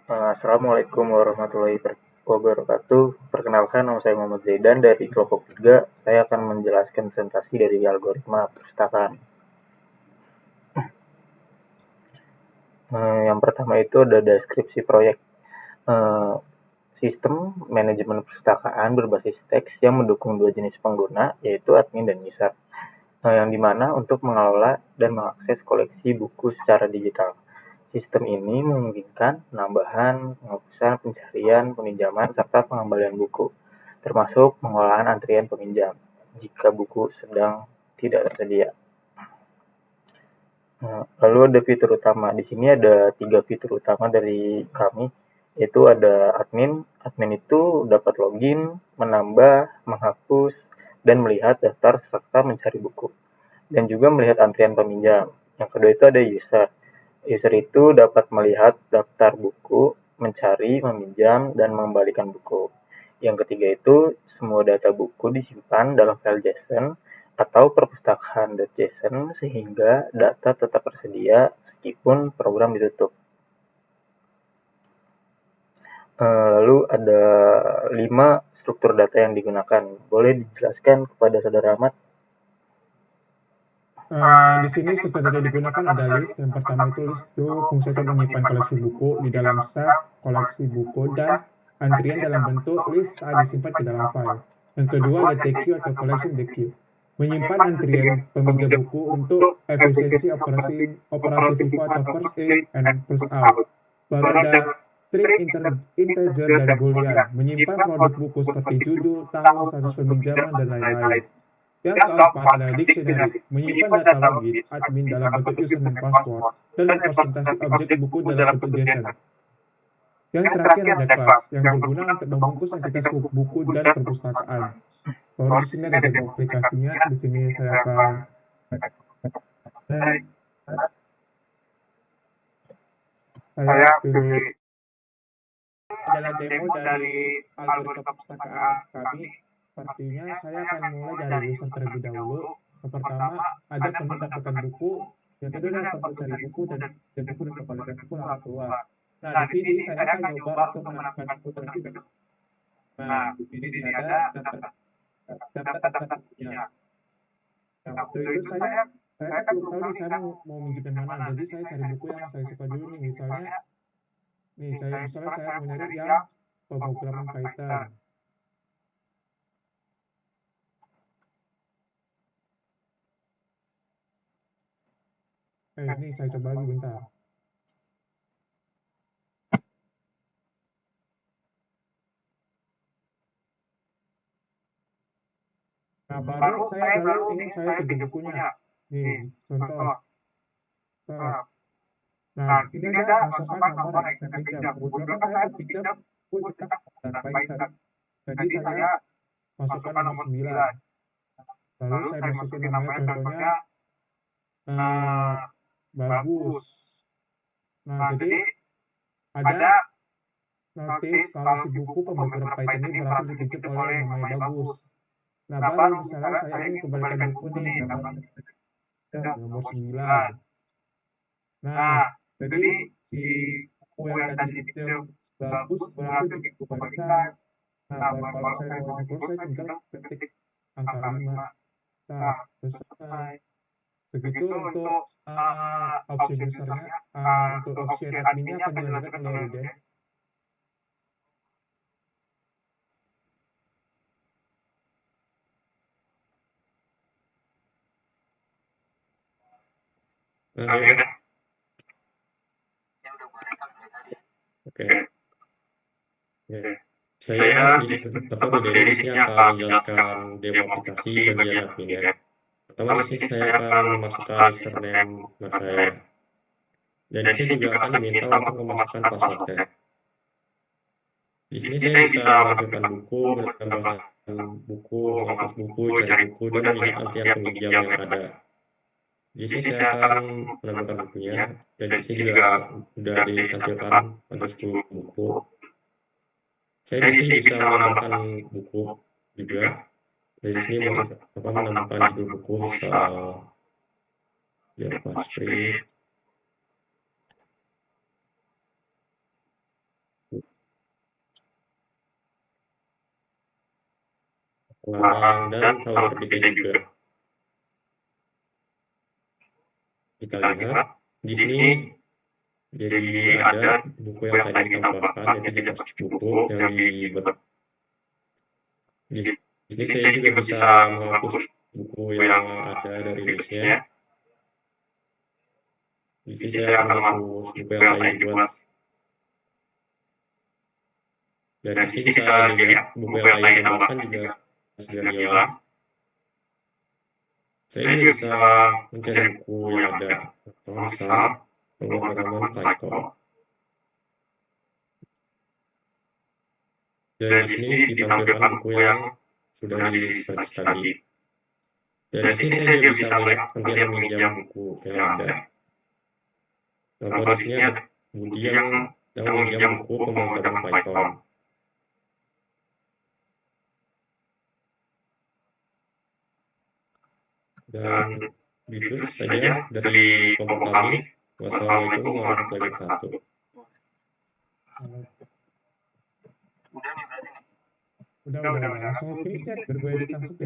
Assalamualaikum warahmatullahi wabarakatuh. Perkenalkan, nama saya Muhammad Zaidan dari kelompok 3. Saya akan menjelaskan presentasi dari algoritma perpustakaan. Yang pertama itu ada deskripsi proyek. Eh, Sistem manajemen perpustakaan berbasis teks yang mendukung dua jenis pengguna, yaitu admin dan user. Yang dimana untuk mengelola dan mengakses koleksi buku secara digital. Sistem ini memungkinkan penambahan, penghapusan, pencarian, peminjaman, serta pengembalian buku, termasuk pengolahan antrian peminjam jika buku sedang tidak tersedia. Lalu ada fitur utama. Di sini ada 3 fitur utama dari kami, yaitu ada admin. Admin itu dapat login, menambah, menghapus, dan melihat daftar serta mencari buku. Dan juga melihat antrian peminjam. Yang kedua itu ada user. User itu dapat melihat daftar buku, mencari, meminjam, dan mengembalikan buku. Yang ketiga itu semua data buku disimpan dalam file JSON atau perpustakaan.json sehingga data tetap tersedia meskipun program ditutup. Lalu ada 5 struktur data yang digunakan. Boleh dijelaskan kepada Saudara Ahmad? Di sini struktur data digunakan ada list. Yang pertama itu list itu fungsi untuk menyimpan koleksi buku di dalam shelf koleksi buku dan antrian dalam bentuk list saat disimpan ke dalam file. Yang kedua ada TQ atau collection DQ, menyimpan antrian peminjam buku untuk efisiensi operasi FIFO atau first in and first out. Baru ada string integer dan boolean, menyimpan produk buku seperti judul, tahun, status peminjaman, dan lain-lain. Yang keempat ada dictionary, menyimpan data login admin dalam bentuk username password dan representasi objek buku dalam bentuk JSON. Yang terakhir ada kelas, yang berguna untuk membungkus entitas buku dan perpustakaan. Lalu di sini ada demo aplikasinya. Di sini saya akan pilih adalah demo dari algoritma perpustakaan kami. Sepertinya saya akan mulai dari user terlebih dahulu. Yang pertama ada penuh dapatkan buku, yang kedua adalah penuh cari buku dan buku dan kembalikan buku lalu keluar. Nah di sini saya akan coba untuk menemukan buku terlebih dahulu. Nah di sini ada daftar bukunya. Nah waktu itu saya kan belum tahu nih saya mau minjemin mana. Jadi saya cari buku yang saya suka dulu nih. Misalnya saya mau nyari yang pemrograman Python. Ini saya coba lagi bentar. Nah, baru ingin saya pinjam bukunya. Nih, contoh. Nah, di sini ada masukkan nomor yang saya pinjam. Kebetulan saya pinjam buku tentang dan Python. Jadi saya masukkan nomor 9. Lalu saya masukin namanya contohnya bagus. Nah, jadi ada notis kalau si buku pembelajaran Python ini berhasil dipinjam oleh yang namanya bagus. Nah, baru misalnya saya ingin kembalikan buku nih nomor 9. Nah, jadi si buku yang tadi dipinjam bagus berhasil dikembalikan. Nah, kalau saya mau nyebut, saya tinggal ketik angka 5. Nah, selesai. Begitu untuk opsi usernya, untuk opsi adminnya akan dilakukan oleh Riden. Oke. Saya di sini akan menjelaskan demo aplikasi bagian adminnya. Pertama di sini saya akan memasukkan username saya. Dan di sini juga akan diminta untuk memasukkan passwordnya. Di sini saya bisa menampilkan buku, menambahkan buku, menghapus buku, cari buku, dan melihat antrian peminjam yang ada. Di sini saya akan menambahkan bukunya, dan di sini juga sudah ditampilkan ada 10 buku. Saya di sini bisa menambahkan buku juga. Dari sini menambahkan judul buku, misal Java Script. pengarang, dan tahun terbitnya juga. Kita lihat di sini, jadi ada buku yang tadi ditambahkan, yaitu jurnalistik buku yang dibuat. Di sini saya juga bisa menghapus buku yang ada dari listnya. Di sini saya akan menghapus buku yang tadi dibuat. Dan di sini bisa dilihat buku yang tadi ditambahkan juga sudah hilang. Saya juga bisa mencari buku yang ada, atau misal pemrograman Python. Dan di sini ditampilkan buku yang sudah di search tadi. Dan di sini saya juga bisa melihat hentian meminjam buku yang ada. Contoh di sini ada Budi yang meminjam buku pemrograman Python. Dan itu saja dari kelompok kami. Wassalamualaikum warahmatullahi wabarakatuh. Udah. Langsung oke, chat. Biar gue edit langsung.